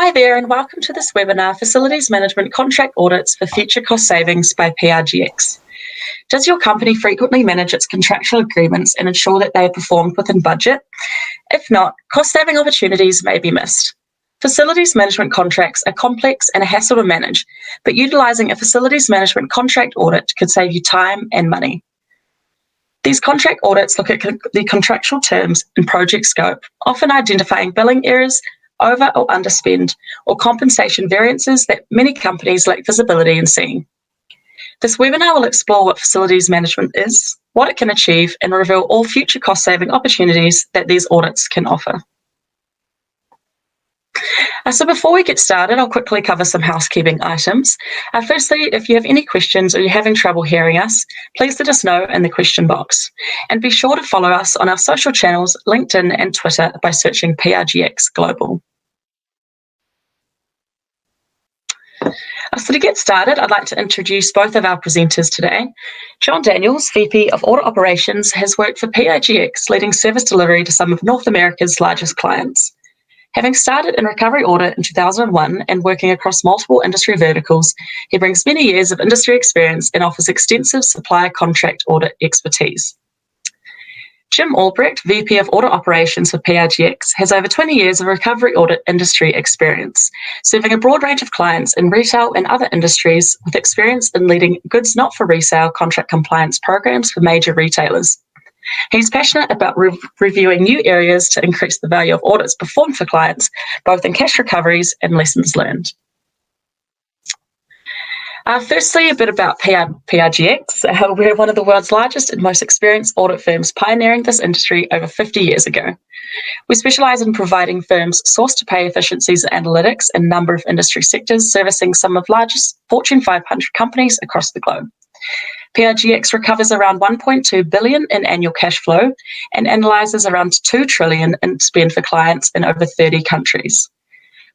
Hi there, and welcome to this webinar, Facilities Management Contract Audits for Future Cost Savings by PRGX. Does your company frequently manage its contractual agreements and ensure that they are performed within budget? If not, cost-saving opportunities may be missed. Facilities management contracts are complex and a hassle to manage, but utilising a facilities management contract audit could save you time and money. These contract audits look at the contractual terms and project scope, often identifying billing errors, over or underspend, or compensation variances that many companies lack visibility in seeing. This webinar will explore what facilities management is, what it can achieve, and reveal all future cost-saving opportunities that these audits can offer. So before we get started, I'll quickly cover some housekeeping items. Firstly, if you have any questions or you're having trouble hearing us, please let us know in the question box. And be sure to follow us on our social channels, LinkedIn and Twitter by searching PRGX Global. So to get started, I'd like to introduce both of our presenters today. John Daniels, VP of Audit Operations, has worked for PRGX, leading service delivery to some of North America's largest clients. Having started in recovery audit in 2001 and working across multiple industry verticals, he brings many years of industry experience and offers extensive supplier contract audit expertise. Jim Albrecht, VP of Audit Operations for PRGX, has over 20 years of recovery audit industry experience, serving a broad range of clients in retail and other industries with experience in leading goods not for resale contract compliance programs for major retailers. He's passionate about reviewing new areas to increase the value of audits performed for clients, both in cash recoveries and lessons learned. Firstly, a bit about PRGX. We're one of the world's largest and most experienced audit firms, pioneering this industry over 50 years ago. We specialise in providing firms source-to-pay efficiencies and analytics in a number of industry sectors, servicing some of the largest Fortune 500 companies across the globe. PRGX recovers around $1.2 billion in annual cash flow and analyses around $2 trillion in spend for clients in over 30 countries.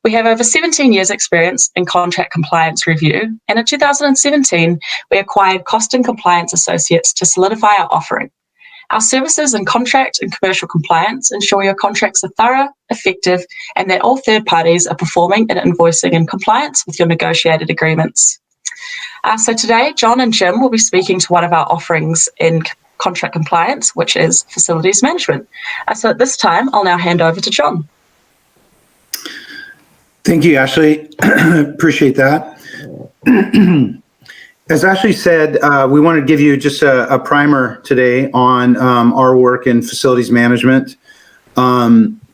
We have over 17 years' experience in contract compliance review, and in 2017, we acquired Cost and Compliance Associates to solidify our offering. Our services in contract and commercial compliance ensure your contracts are thorough, effective, and that all third parties are performing and invoicing in compliance with your negotiated agreements. So today, John and Jim will be speaking to one of our offerings in contract compliance, which is facilities management. So at this time, I'll now hand over to John. Thank you, Ashley. Appreciate that. As Ashley said, we want to give you just a primer today on our work in facilities management.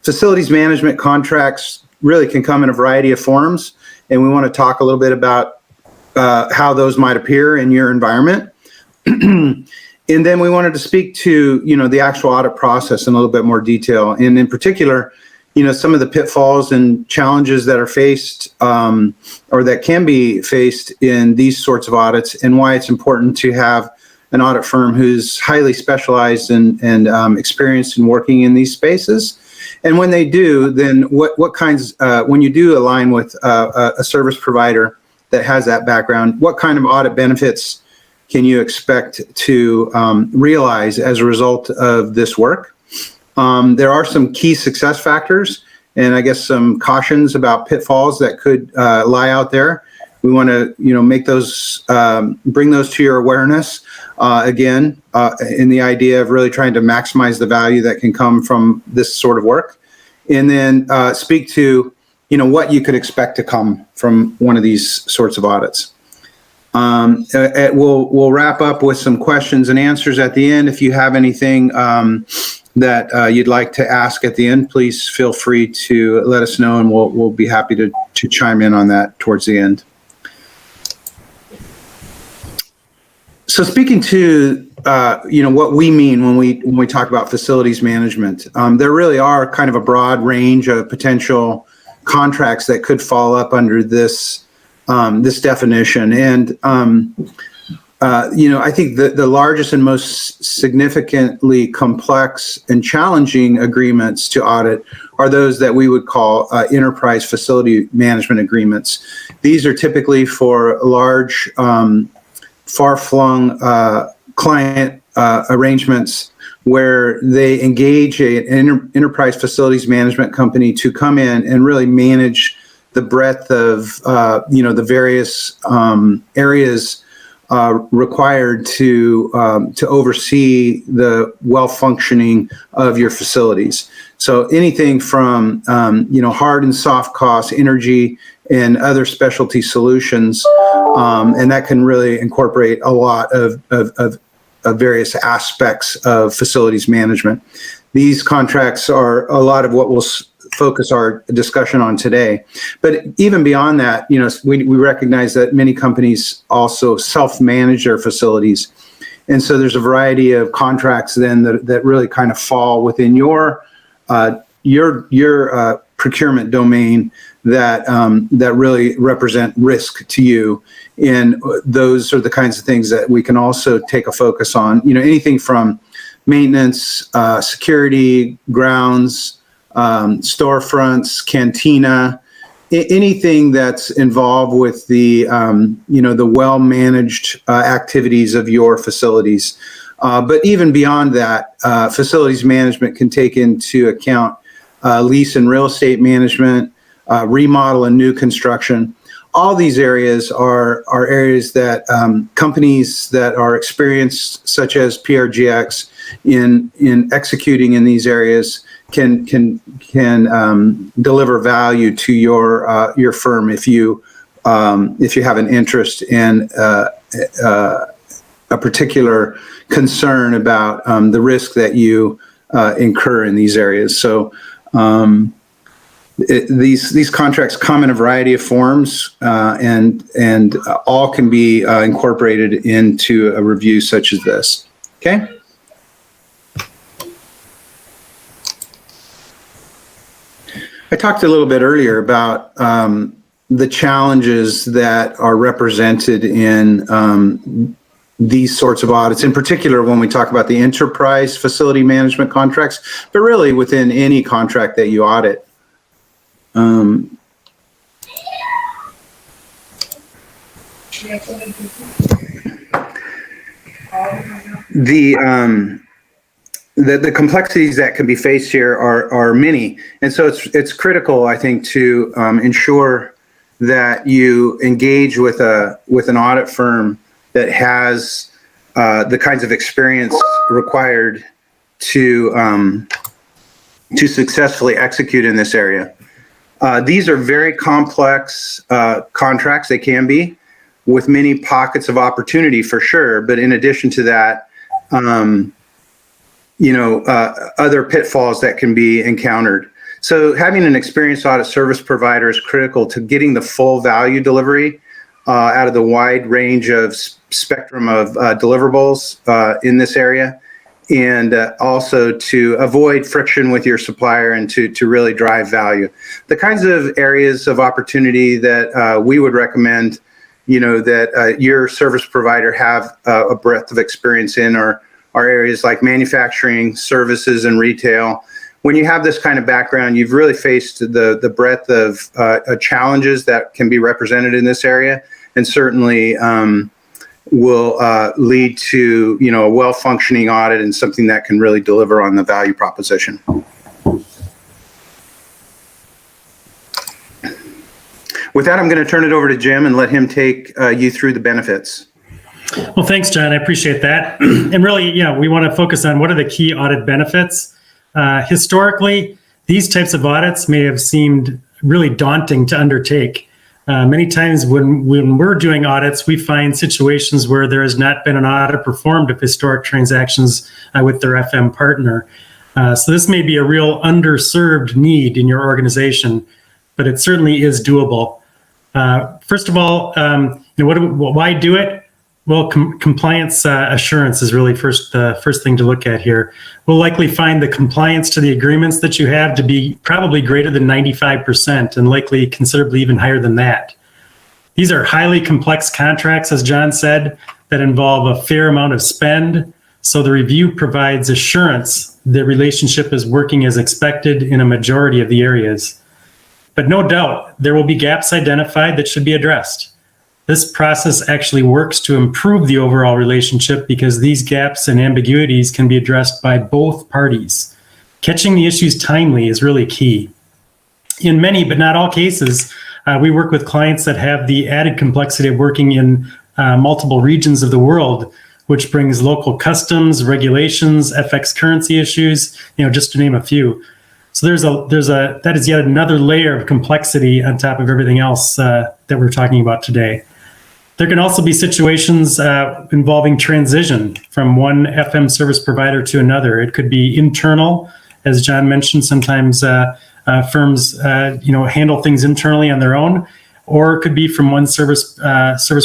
Facilities management contracts really can come in a variety of forms, and we want to talk a little bit about how those might appear in your environment. And then we wanted to speak to, the actual audit process in a little bit more detail, and in particular, some of the pitfalls and challenges that are faced or that can be faced in these sorts of audits, and why it's important to have an audit firm who's highly specialized and experienced in working in these spaces. And when they do, then what kinds, when you do align with a service provider that has that background, what kind of audit benefits can you expect to realize as a result of this work? There are some key success factors and I guess some cautions about pitfalls that could lie out there. We want to, make those, bring those to your awareness again, in the idea of really trying to maximize the value that can come from this sort of work. And then speak to, what you could expect to come from one of these sorts of audits. We'll wrap up with some questions and answers at the end. If you have anything that you'd like to ask at the end, please feel free to let us know, and we'll be happy to chime in on that towards the end. So speaking to what we mean when we talk about facilities management, there really are kind of a broad range of potential contracts that could fall up under this this definition. And I think the largest and most significantly complex and challenging agreements to audit are those that we would call enterprise facility management agreements. These are typically for large, far-flung client arrangements where they engage an enterprise facilities management company to come in and really manage the breadth of, the various areas required to oversee the well-functioning of your facilities. So anything from hard and soft costs, energy, and other specialty solutions, and that can really incorporate a lot of various aspects of facilities management. These contracts are a lot of what we'll focus our discussion on today. But even beyond that, we recognize that many companies also self-manage their facilities. And so there's a variety of contracts then that really kind of fall within your procurement domain that really represent risk to you. And those are the kinds of things that we can also take a focus on. Anything from maintenance, security, grounds, storefronts, cantina, anything that's involved with the the well-managed activities of your facilities. But even beyond that, facilities management can take into account lease and real estate management, remodel and new construction. All these areas are areas that companies that are experienced, such as PRGX, in executing in these areas can deliver value to your firm if you have an interest in a particular concern about the risk that you incur in these areas. So these contracts come in a variety of forms, and all can be incorporated into a review such as this. Okay. I talked a little bit earlier about the challenges that are represented in these sorts of audits, in particular when we talk about the enterprise facility management contracts, but really within any contract that you audit. The complexities that can be faced here are many, and so it's critical, I think, to ensure that you engage with an audit firm that has the kinds of experience required to successfully execute in this area. These are very complex contracts. They can be, with many pockets of opportunity for sure. But in addition to that, other pitfalls that can be encountered. So having an experienced audit service provider is critical to getting the full value delivery out of the wide range of spectrum of deliverables in this area, and also to avoid friction with your supplier and to really drive value. The kinds of areas of opportunity that we would recommend, that your service provider have a breadth of experience in are areas like manufacturing, services, and retail. When you have this kind of background, you've really faced the breadth of challenges that can be represented in this area, and certainly will lead to a well-functioning audit and something that can really deliver on the value proposition. With that, I'm going to turn it over to Jim and let him take you through the benefits. Well, thanks, John. I appreciate that. And really, we want to focus on what are the key audit benefits. Historically, these types of audits may have seemed really daunting to undertake. Many times when we're doing audits, we find situations where there has not been an audit performed of historic transactions with their FM partner. So this may be a real underserved need in your organization, but it certainly is doable. First of all, why do it? Well, compliance assurance is really the first thing to look at here. We'll likely find the compliance to the agreements that you have to be probably greater than 95% and likely considerably even higher than that. These are highly complex contracts, as John said, that involve a fair amount of spend. So the review provides assurance the relationship is working as expected in a majority of the areas. But no doubt, there will be gaps identified that should be addressed. This process actually works to improve the overall relationship because these gaps and ambiguities can be addressed by both parties. Catching the issues timely is really key. In many, but not all cases, We work with clients that have the added complexity of working in multiple regions of the world, which brings local customs, regulations, FX currency issues, just to name a few. So that is yet another layer of complexity on top of everything else that we're talking about today. There can also be situations involving transition from one FM service provider to another. It could be internal, as John mentioned. Sometimes firms, handle things internally on their own, or it could be from one service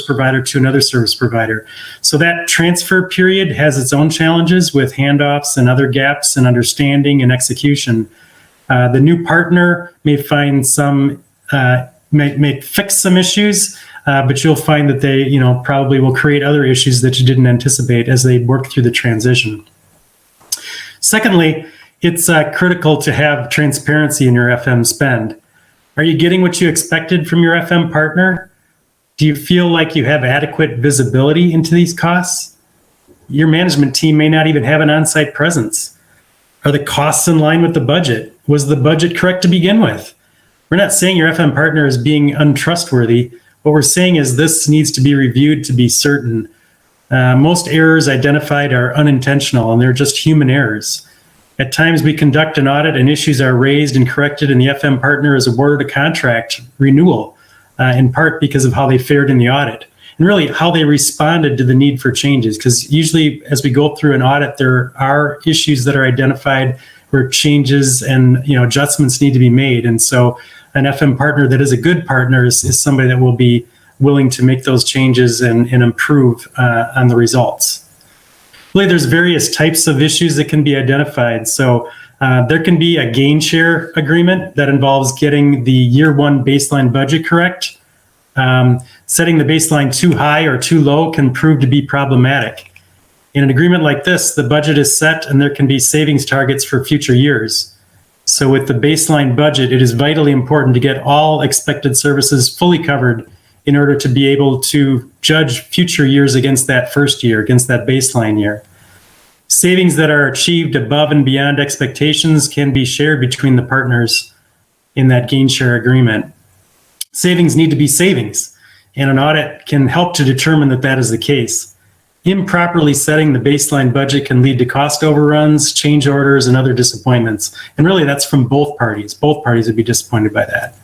provider to another service provider. So that transfer period has its own challenges with handoffs and other gaps in understanding and execution. The new partner may find may fix some issues, but you'll find that they, probably will create other issues that you didn't anticipate as they work through the transition. Secondly, it's critical to have transparency in your FM spend. Are you getting what you expected from your FM partner? Do you feel like you have adequate visibility into these costs? Your management team may not even have an on-site presence. Are the costs in line with the budget? Was the budget correct to begin with? We're not saying your FM partner is being untrustworthy. What we're saying is this needs to be reviewed to be certain. Most errors identified are unintentional, and they're just human errors. At times we conduct an audit and issues are raised and corrected, and the FM partner is awarded a contract renewal, in part because of how they fared in the audit and really how they responded to the need for changes. Because usually as we go through an audit, there are issues that are identified where changes and adjustments need to be made. And so an FM partner that is a good partner is somebody that will be willing to make those changes and improve on the results. Really, there's various types of issues that can be identified. So there can be a gain share agreement that involves getting the year one baseline budget correct. Setting the baseline too high or too low can prove to be problematic. In an agreement like this, the budget is set and there can be savings targets for future years. So with the baseline budget, it is vitally important to get all expected services fully covered in order to be able to judge future years against that first year, against that baseline year. Savings that are achieved above and beyond expectations can be shared between the partners in that gain share agreement. Savings need to be savings, and an audit can help to determine that that is the case. Improperly setting the baseline budget can lead to cost overruns, change orders, and other disappointments. And really, that's from both parties. Both parties would be disappointed by that.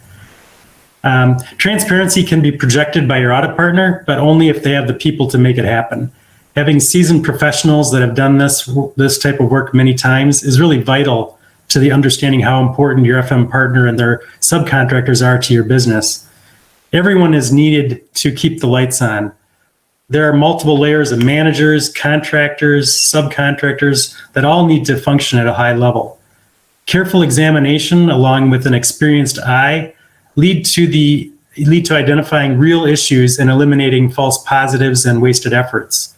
Transparency can be projected by your audit partner, but only if they have the people to make it happen. Having seasoned professionals that have done this type of work many times is really vital to the understanding how important your FM partner and their subcontractors are to your business. Everyone is needed to keep the lights on. There are multiple layers of managers, contractors, subcontractors that all need to function at a high level. Careful examination, along with an experienced eye, lead to identifying real issues and eliminating false positives and wasted efforts.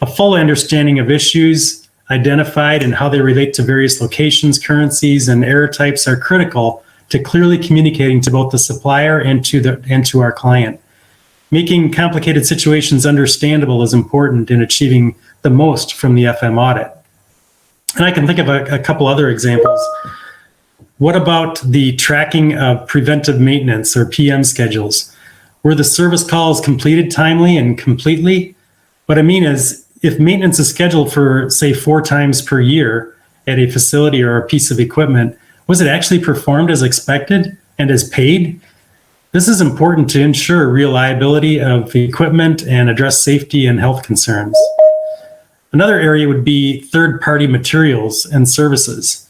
A full understanding of issues identified and how they relate to various locations, currencies, and error types are critical to clearly communicating to both the supplier and to our client. Making complicated situations understandable is important in achieving the most from the FM audit. And I can think of a couple other examples. What about the tracking of preventive maintenance or PM schedules? Were the service calls completed timely and completely? What I mean is, if maintenance is scheduled for, say, 4 times per year at a facility or a piece of equipment, was it actually performed as expected and as paid? This is important to ensure reliability of the equipment and address safety and health concerns. Another area would be third-party materials and services.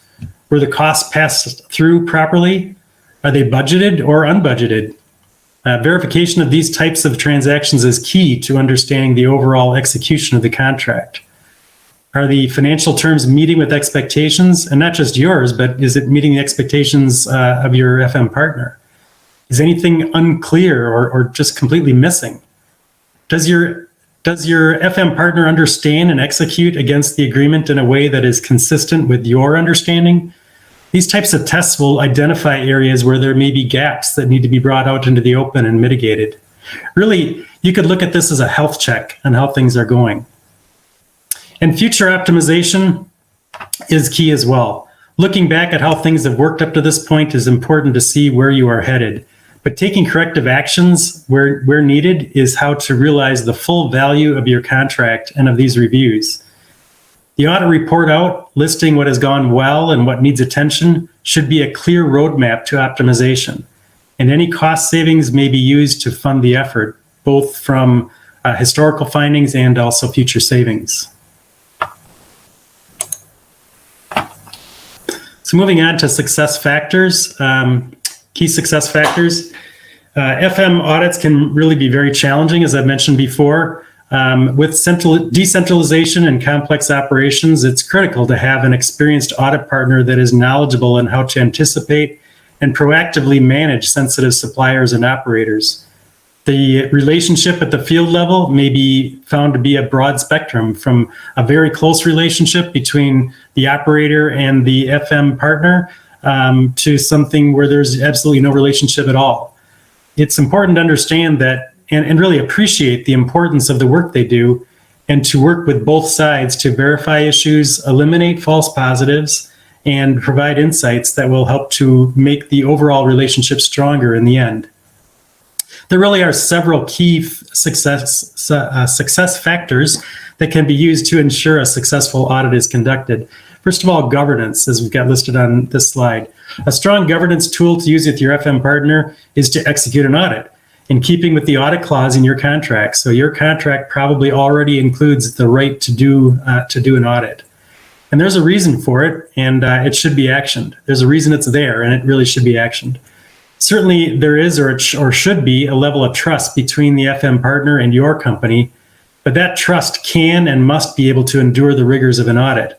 Were the costs passed through properly? Are they budgeted or unbudgeted? Verification of these types of transactions is key to understanding the overall execution of the contract. Are the financial terms meeting with expectations? And not just yours, but is it meeting the expectations of your FM partner? Is anything unclear or just completely missing? Does your FM partner understand and execute against the agreement in a way that is consistent with your understanding? These types of tests will identify areas where there may be gaps that need to be brought out into the open and mitigated. Really, you could look at this as a health check on how things are going. And future optimization is key as well. Looking back at how things have worked up to this point is important to see where you are headed. but taking corrective actions where needed is how to realize the full value of your contract and of these reviews. The audit report out listing what has gone well and what needs attention should be a clear roadmap to optimization. And any cost savings may be used to fund the effort, both from historical findings and also future savings. So moving on to success factors, key success factors. FM audits can really be very challenging, as I've mentioned before. With decentralization and complex operations, it's critical to have an experienced audit partner that is knowledgeable in how to anticipate and proactively manage sensitive suppliers and operators. The relationship at the field level may be found to be a broad spectrum, from a very close relationship between the operator and the FM partner to something where there's absolutely no relationship at all. It's important to understand that and really appreciate the importance of the work they do, and to work with both sides to verify issues, eliminate false positives, and provide insights that will help to make the overall relationship stronger in the end. There really are several key success factors that can be used to ensure a successful audit is conducted. First of all, governance, as we've got listed on this slide. A strong governance tool to use with your FM partner is to execute an audit in keeping with the audit clause in your contract. So your contract probably already includes the right to do an audit. And there's a reason for it, and it should be actioned. There's a reason it's there, and it really should be actioned. Certainly there is or should be a level of trust between the FM partner and your company, but that trust can and must be able to endure the rigors of an audit.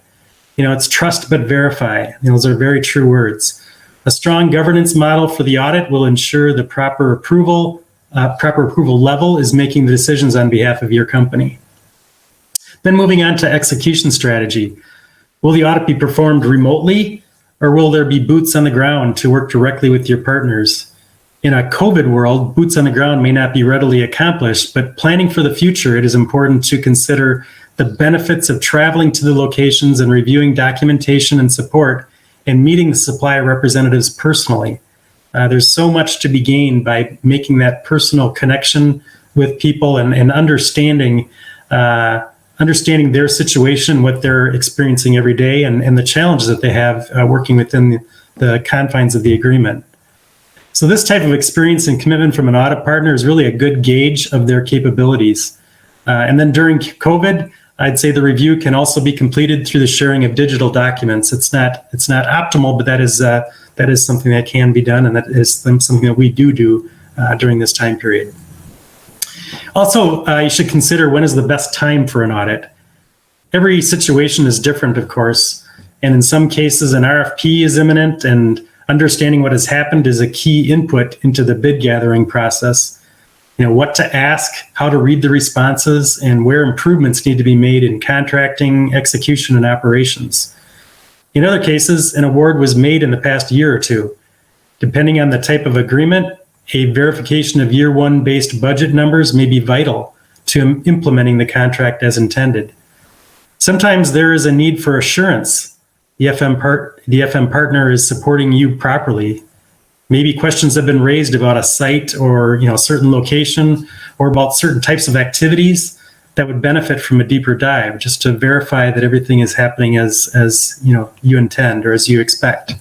It's trust but verify. Those are very true words. A strong governance model for the audit will ensure the proper approval level is making the decisions on behalf of your company. Then moving on to execution strategy. Will the audit be performed remotely, or will there be boots on the ground to work directly with your partners? In a COVID world, boots on the ground may not be readily accomplished, but planning for the future, it is important to consider the benefits of traveling to the locations and reviewing documentation and support and meeting the supplier representatives personally. There's so much to be gained by making that personal connection with people and understanding their situation, what they're experiencing every day, and the challenges that they have working within the confines of the agreement. So this type of experience and commitment from an audit partner is really a good gauge of their capabilities. And then during COVID, I'd say the review can also be completed through the sharing of digital documents. It's not optimal, but that is something that can be done, and that is something that we do during this time period. Also, you should consider when is the best time for an audit. Every situation is different, of course, and in some cases an RFP is imminent, and understanding what has happened is a key input into the bid gathering process. What to ask, how to read the responses, and where improvements need to be made in contracting, execution, and operations. In other cases, an award was made in the past year or two. Depending on the type of agreement, a verification of year one based budget numbers may be vital to implementing the contract as intended. Sometimes there is a need for assurance the FM partner is supporting you properly. Maybe questions have been raised about a site or certain location, or about certain types of activities that would benefit from a deeper dive, just to verify that everything is happening as you intend or as you expect.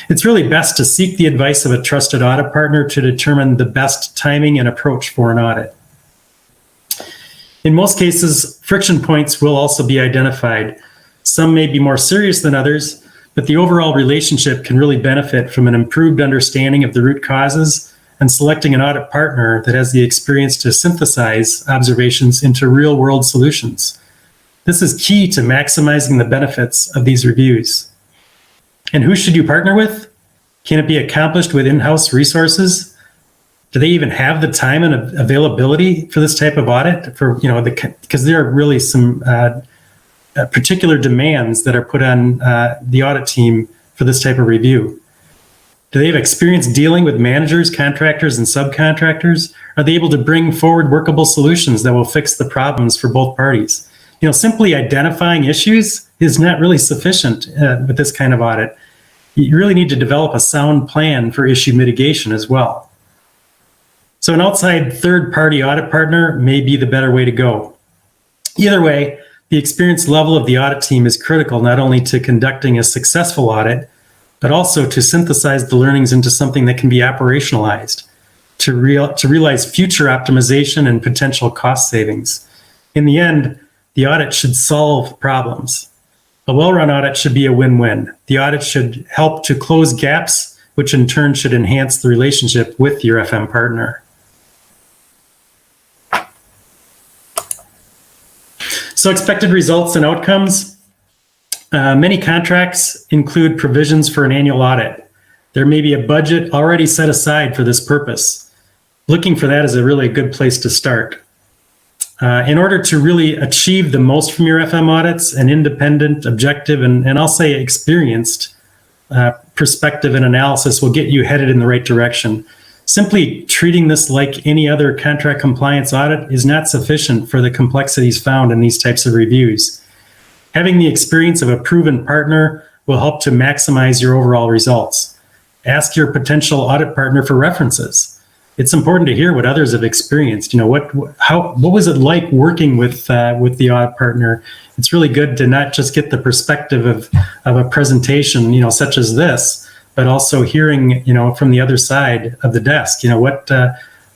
It's really best to seek the advice of a trusted audit partner to determine the best timing and approach for an audit. In most cases, friction points will also be identified. Some may be more serious than others, but the overall relationship can really benefit from an improved understanding of the root causes and selecting an audit partner that has the experience to synthesize observations into real-world solutions. This is key to maximizing the benefits of these reviews. And who should you partner with? Can it be accomplished with in-house resources? Do they even have the time and availability for this type of audit? Because there are really some particular demands that are put on the audit team for this type of review. Do they have experience dealing with managers, contractors, and subcontractors? Are they able to bring forward workable solutions that will fix the problems for both parties? Simply identifying issues is not really sufficient with this kind of audit. You really need to develop a sound plan for issue mitigation as well. So an outside third-party audit partner may be the better way to go. Either way, the experience level of the audit team is critical not only to conducting a successful audit, but also to synthesize the learnings into something that can be operationalized, to realize future optimization and potential cost savings. In the end, the audit should solve problems. A well-run audit should be a win-win. The audit should help to close gaps, which in turn should enhance the relationship with your FM partner. So expected results and outcomes. Many contracts include provisions for an annual audit. There may be a budget already set aside for this purpose. Looking for that is a really good place to start. In order to really achieve the most from your FM audits, an independent, objective, and I'll say experienced perspective and analysis will get you headed in the right direction. Simply treating this like any other contract compliance audit is not sufficient for the complexities found in these types of reviews. Having the experience of a proven partner will help to maximize your overall results. Ask your potential audit partner for references. It's important to hear what others have experienced. What was it like working with the audit partner? It's really good to not just get the perspective of a presentation, such as this, but also hearing, from the other side of the desk. What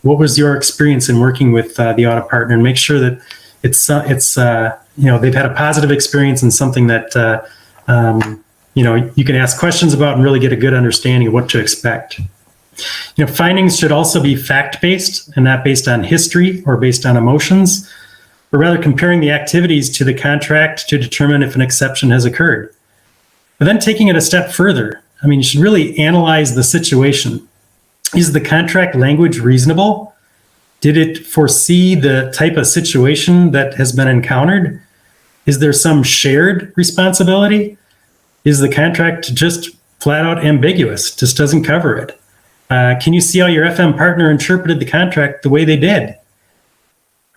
was your experience in working with the audit partner, and make sure that it's they've had a positive experience and something that you can ask questions about and really get a good understanding of what to expect. Findings should also be fact-based and not based on history or based on emotions, but rather comparing the activities to the contract to determine if an exception has occurred. But then taking it a step further, you should really analyze the situation. Is the contract language reasonable? Did it foresee the type of situation that has been encountered? Is there some shared responsibility? Is the contract just flat out ambiguous, just doesn't cover it? Can you see how your FM partner interpreted the contract the way they did?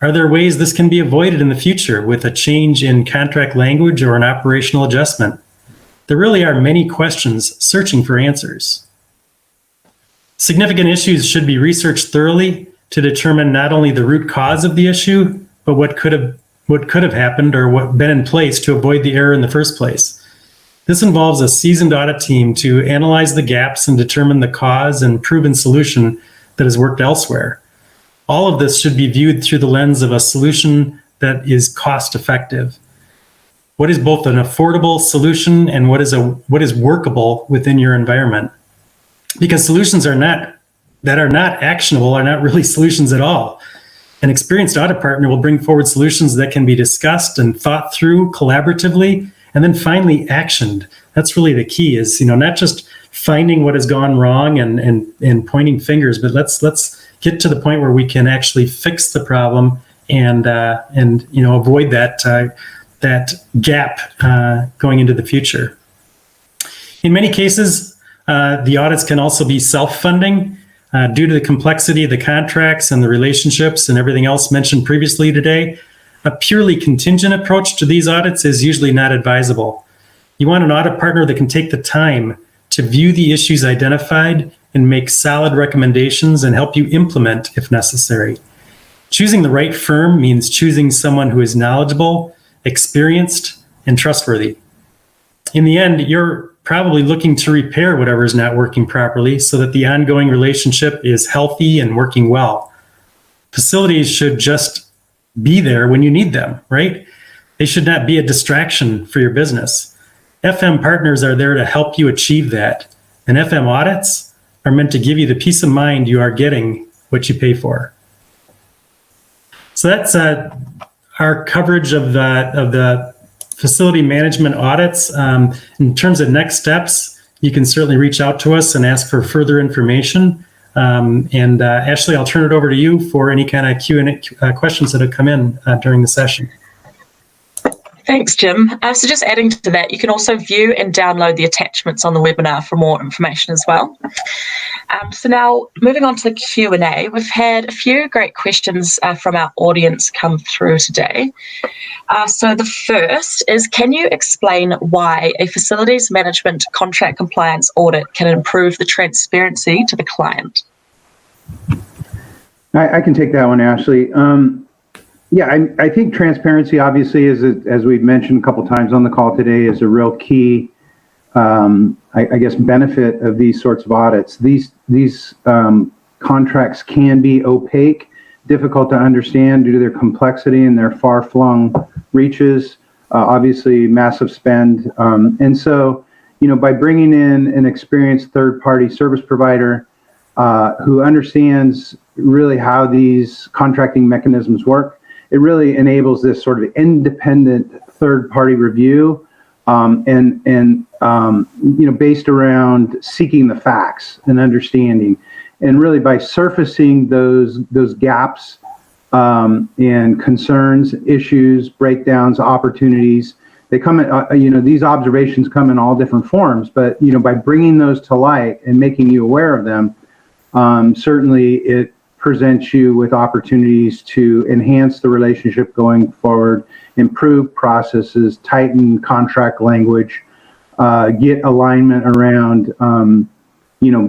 Are there ways this can be avoided in the future with a change in contract language or an operational adjustment? There really are many questions searching for answers. Significant issues should be researched thoroughly to determine not only the root cause of the issue, but what could have happened or what been in place to avoid the error in the first place. This involves a seasoned audit team to analyze the gaps and determine the cause and proven solution that has worked elsewhere. All of this should be viewed through the lens of a solution that is cost effective. What is both an affordable solution and what is workable within your environment? Because solutions that are not actionable are not really solutions at all. An experienced audit partner will bring forward solutions that can be discussed and thought through collaboratively and then finally actioned. That's really the key, is not just finding what has gone wrong and pointing fingers, but let's get to the point where we can actually fix the problem and avoid that gap going into the future. In many cases, the audits can also be self-funding due to the complexity of the contracts and the relationships and everything else mentioned previously today. A purely contingent approach to these audits is usually not advisable. You want an audit partner that can take the time to view the issues identified and make solid recommendations and help you implement if necessary. Choosing the right firm means choosing someone who is knowledgeable, experienced, and trustworthy. In the end, you're probably looking to repair whatever is not working properly so that the ongoing relationship is healthy and working well. Facilities should just be there when you need them, right? They should not be a distraction for your business. FM partners are there to help you achieve that. And FM audits are meant to give you the peace of mind you are getting what you pay for. So that's our coverage of the facility management audits. In terms of next steps, you can certainly reach out to us and ask for further information. Ashley, I'll turn it over to you for any kind of Q&A questions that have come in during the session. Thanks, Jim. So just adding to that, you can also view and download the attachments on the webinar for more information as well. So now moving on to the Q&A, we've had a few great questions from our audience come through today. So the first is, can you explain why a facilities management contract compliance audit can improve the transparency to the client? I can take that one, Ashley. Yeah, I think transparency, obviously, as we've mentioned a couple times on the call today, is a real key, I guess, benefit of these sorts of audits. These contracts can be opaque, difficult to understand due to their complexity and their far-flung reaches, obviously massive spend. And so, by bringing in an experienced third-party service provider who understands really how these contracting mechanisms work, it really enables this sort of independent third-party review, based around seeking the facts and understanding, and really by surfacing those gaps and concerns, issues, breakdowns, opportunities. They come in, these observations come in all different forms, but by bringing those to light and making you aware of them, certainly it presents you with opportunities to enhance the relationship going forward, improve processes, tighten contract language, get alignment around,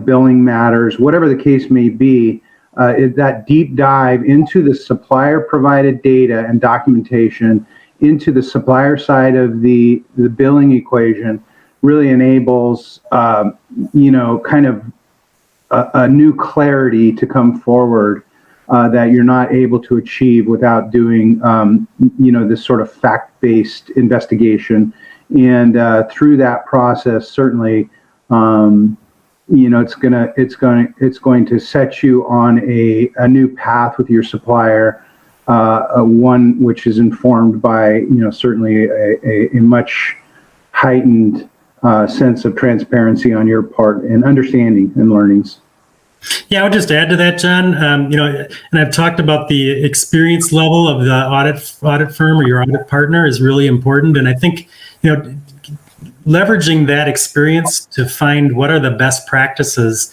billing matters, whatever the case may be. That deep dive into the supplier provided data and documentation, into the supplier side of the billing equation, really enables, kind of a new clarity to come forward that you're not able to achieve without doing, this sort of fact-based investigation. And through that process, certainly, it's going to set you on a new path with your supplier, one which is informed by, certainly a much heightened sense of transparency on your part and understanding and learnings. Yeah, I would just add to that, John. And I've talked about the experience level of the audit firm or your audit partner is really important. And I think, leveraging that experience to find what are the best practices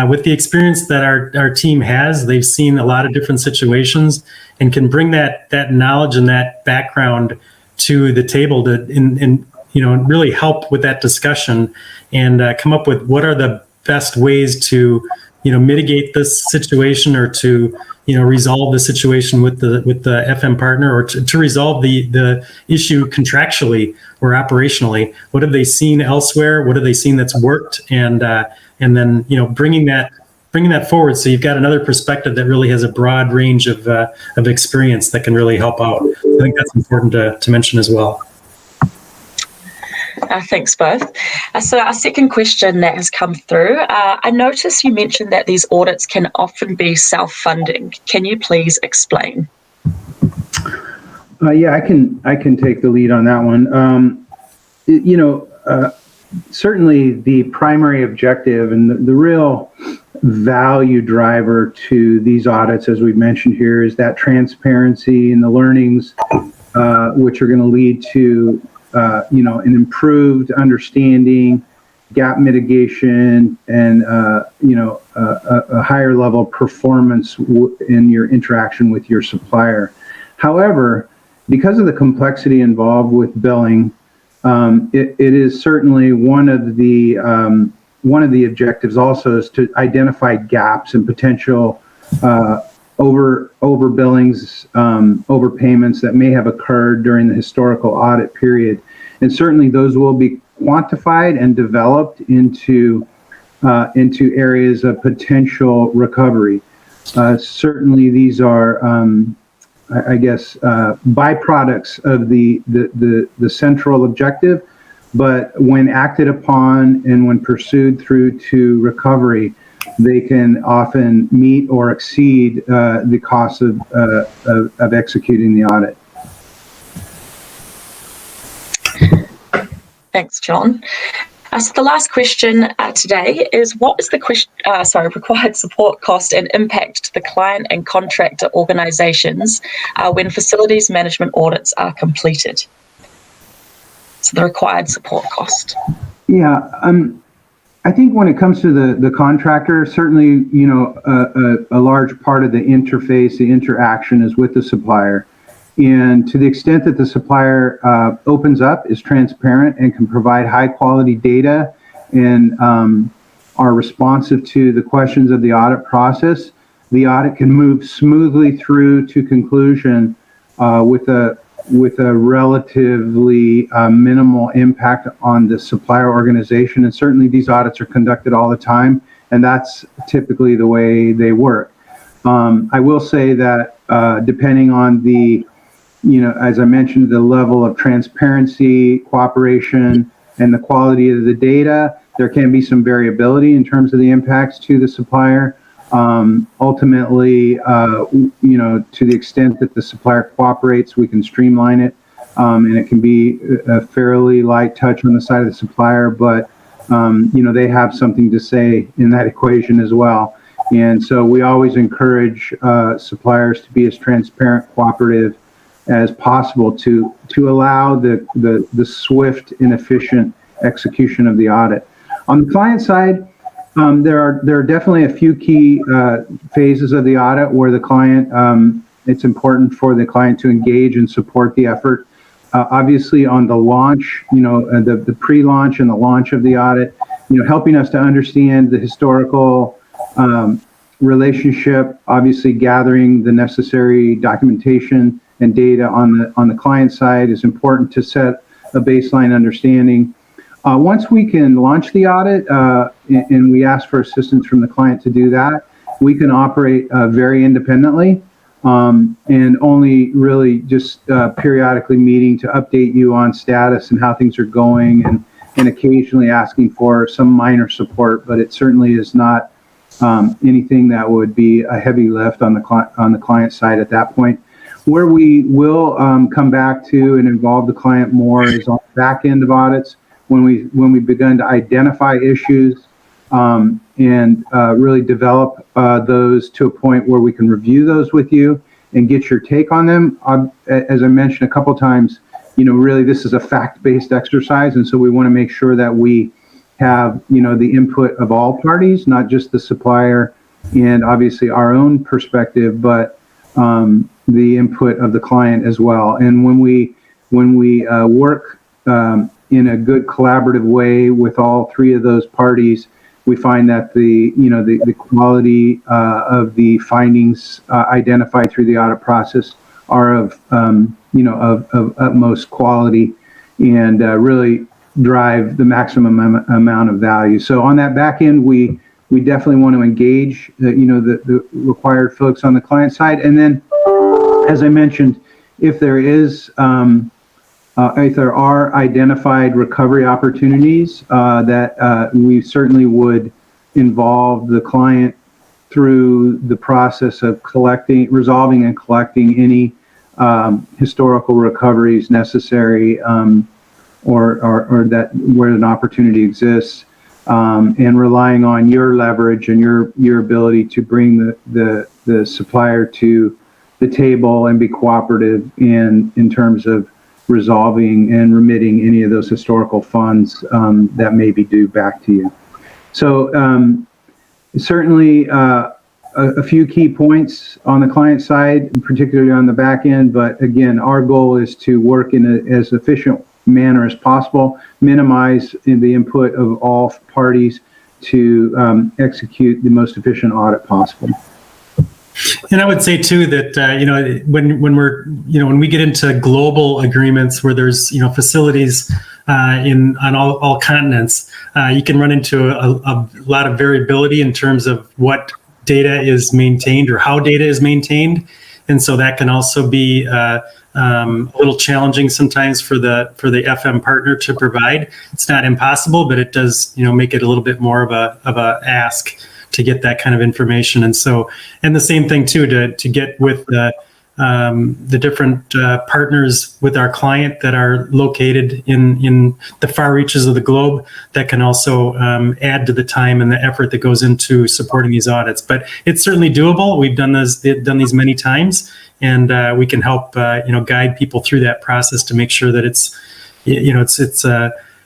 with the experience that our team has. They've seen a lot of different situations and can bring that knowledge and that background to the table to really help with that discussion and come up with what are the best ways to mitigate this situation or to resolve the situation with the FM partner, or to resolve the issue contractually or operationally. What have they seen elsewhere? What have they seen that's worked? And then bringing that forward, so you've got another perspective that really has a broad range of experience that can really help out. I think that's important to mention as well. Thanks both. So our second question that has come through, I noticed you mentioned that these audits can often be self-funding. Can you please explain? Yeah, I can take the lead on that one. Certainly the primary objective and the real value driver to these audits, as we've mentioned here, is that transparency and the learnings, which are going to lead to an improved understanding, gap mitigation, and a higher level performance in your interaction with your supplier. However, because of the complexity involved with billing, it is certainly one of the objectives also is to identify gaps and potential overbillings, overpayments that may have occurred during the historical audit period. And certainly those will be quantified and developed into areas of potential recovery. Certainly these are, byproducts of the central objective, but when acted upon and when pursued through to recovery, they can often meet or exceed the cost of executing the audit. Thanks, John. So the last question today is, what is the required support cost and impact to the client and contractor organizations when facilities management audits are completed? So the required support cost. Yeah, I think when it comes to the contractor, certainly, a large part of the interface, the interaction is with the supplier. And to the extent that the supplier opens up, is transparent, and can provide high quality data and are responsive to the questions of the audit process, the audit can move smoothly through to conclusion with a relatively minimal impact on the supplier organization. And certainly these audits are conducted all the time, and that's typically the way they work. I will say that depending on the, as I mentioned, the level of transparency, cooperation, and the quality of the data, there can be some variability in terms of the impacts to the supplier. Ultimately, to the extent that the supplier cooperates, we can streamline it, and it can be a fairly light touch on the side of the supplier, but they have something to say in that equation as well. And so we always encourage suppliers to be as transparent, cooperative as possible to allow the swift and efficient execution of the audit. On the client side, there are definitely a few key phases of the audit where the client, it's important for the client to engage and support the effort. Obviously on the launch, the pre-launch and the launch of the audit, helping us to understand the historical relationship, obviously gathering the necessary documentation and data on the client side is important to set a baseline understanding. Once we can launch the audit and we ask for assistance from the client to do that, we can operate very independently and only really just periodically meeting to update you on status and how things are going, and occasionally asking for some minor support, but it certainly is not anything that would be a heavy lift on the client side at that point. Where we will come back to and involve the client more is on the back end of audits, when we begun to identify issues and really develop those to a point where we can review those with you and get your take on them. As I mentioned a couple times, really this is a fact-based exercise, and so we want to make sure that we have the input of all parties, not just the supplier and obviously our own perspective, but the input of the client as well. And when we work in a good collaborative way with all three of those parties, we find that the quality of the findings identified through the audit process are of utmost quality and really drive the maximum amount of value. So on that back end, we definitely want to engage the required folks on the client side. And then, as I mentioned, if there are identified recovery opportunities that we certainly would involve the client through the process of resolving and collecting any historical recoveries necessary, or that where an opportunity exists, and relying on your leverage and your ability to bring the supplier to the table and be cooperative in terms of resolving and remitting any of those historical funds that may be due back to you. So certainly a few key points on the client side, particularly on the back end, but again, our goal is to work in as efficient manner as possible, minimize the input of all parties to execute the most efficient audit possible. And I would say too that when we get into global agreements where there's facilities on all continents, you can run into a lot of variability in terms of what data is maintained or how data is maintained, and so that can also be a little challenging sometimes for the FM partner to provide. It's not impossible, but it does make it a little bit more of a ask to get that kind of information. And so, and the same thing too, to get with the different partners with our client that are located in the far reaches of the globe, that can also add to the time and the effort that goes into supporting these audits. But it's certainly doable. We've done these many times, and we can help guide people through that process to make sure that it's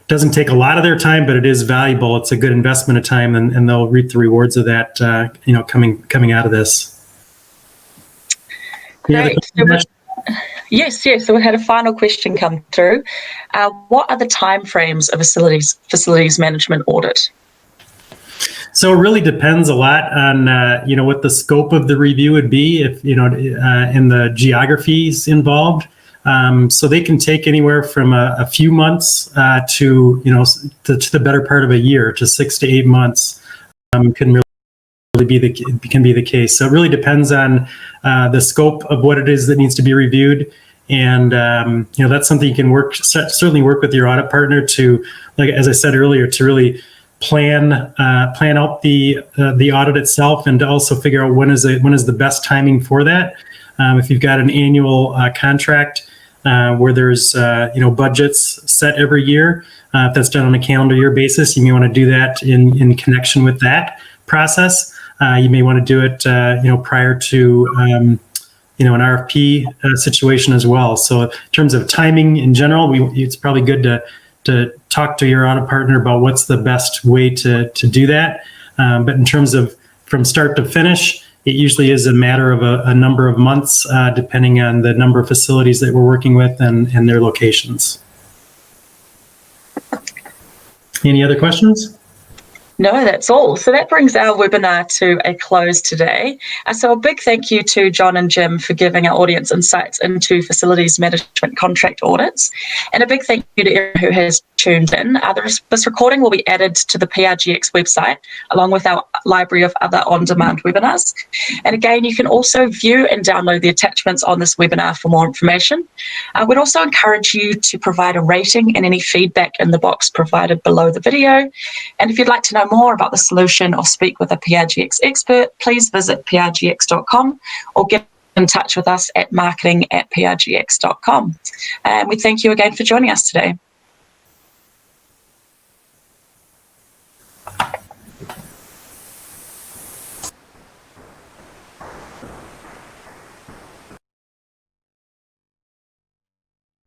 doesn't take a lot of their time, but it is valuable. It's a good investment of time, and they'll reap the rewards of that, coming out of this. Great. Yes. So we had a final question come through. What are the timeframes of a facilities management audit? So it really depends a lot on what the scope of the review would be, if and the geographies involved. So they can take anywhere from a few months to the better part of a year, to 6 to 8 months. Can be the case. So it really depends on the scope of what it is that needs to be reviewed. And that's something you can certainly work with your audit partner to, like as I said earlier, to really plan out the audit itself, and to also figure out when is the best timing for that. If you've got an annual contract where there's budgets set every year, if that's done on a calendar year basis, you may want to do that in connection with that process. You may want to do it prior to an RFP situation as well. So in terms of timing in general, it's probably good to talk to your audit partner about what's the best way to do that. But in terms of from start to finish, it usually is a matter of a number of months, depending on the number of facilities that we're working with and their locations. Any other questions? No, that's all. So that brings our webinar to a close today. So a big thank you to John and Jim for giving our audience insights into facilities management contract audits. And a big thank you to everyone who has tuned in. This recording will be added to the PRGX website, along with our library of other on-demand webinars. And again, you can also view and download the attachments on this webinar for more information. I would also encourage you to provide a rating and any feedback in the box provided below the video. And if you'd like to know more about the solution or speak with a PRGX expert, please visit prgx.com or get in touch with us at marketing@prgx.com. And we thank you again for joining us today.